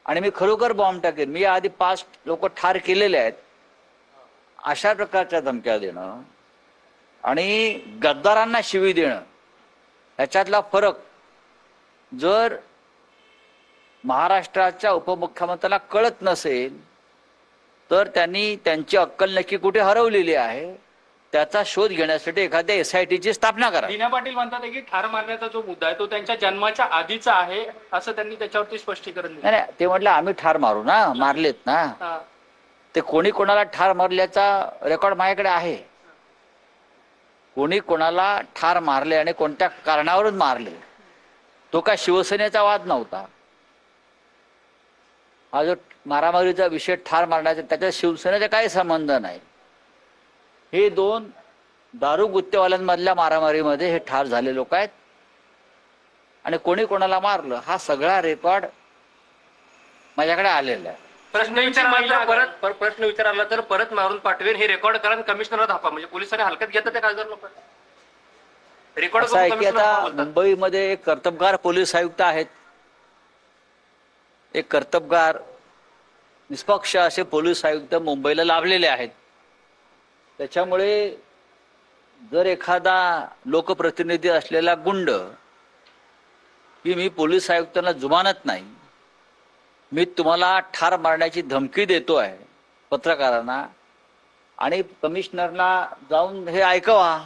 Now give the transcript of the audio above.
आणि मी खरोखर बॉम्ब टाकेन, मी आधी 5 लोक ठार केलेले आहेत, अशा प्रकारच्या धमक्या देणं आणि गद्दारांना शिवी देणं याच्यातला फरक जर महाराष्ट्राच्या उपमुख्यमंत्र्यांना कळत नसेल तर त्यांनी त्यांची अक्कल नक्की कुठे हरवलेली आहे त्याचा शोध घेण्यासाठी एखाद्या SITची स्थापना करा. लीना पाटील म्हणतात की ठार मारण्याचा जो मुद्दा आहे तो त्यांच्या जन्माच्या आधीचा आहे असं त्यांनी त्याच्यावरती स्पष्टीकरण दिलं. नाही, ते म्हटलं आम्ही ठार मारू ना, मारलेत ना. ते कोणी कोणाला ठार मारल्याचा रेकॉर्ड माझ्याकडे आहे. कोणी कोणाला ठार मारले आणि कोणत्या कारणावरून मारले तो काय शिवसेनेचा वाद नव्हता. हा जो मारामारीचा विषय ठार मारण्याचा त्याच्या शिवसेनेचा काही संबंध नाही. हे 2 दारू गुत्तेवाल्यांमधल्या मारामारीमध्ये हे ठार झाले लोक आहेत आणि कोणी कोणाला मारलं हा सगळा रेकॉर्ड माझ्याकडे आलेला आहे. प्रश्न विचारला तर परत मारून पाठवेन हे रेकॉर्ड करा कमिशनरला दाखवा, म्हणजे पोलिसांनी हलक्यात घेतात त्या खासदार लोक रेकॉर्ड असं आहे की आता मुंबईमध्ये एक कर्तबगार पोलीस आयुक्त आहेत, एक कर्तबगार निष्पक्ष असे पोलीस आयुक्त मुंबईला लाभलेले आहेत. त्याच्यामुळे जर एखादा लोकप्रतिनिधी असलेला गुंड की मी पोलीस आयुक्तांना जुमानत नाही, मी तुम्हाला ठार मारण्याची धमकी देतो आहे पत्रकारांना आणि कमिशनरला जाऊन हे ऐकवा,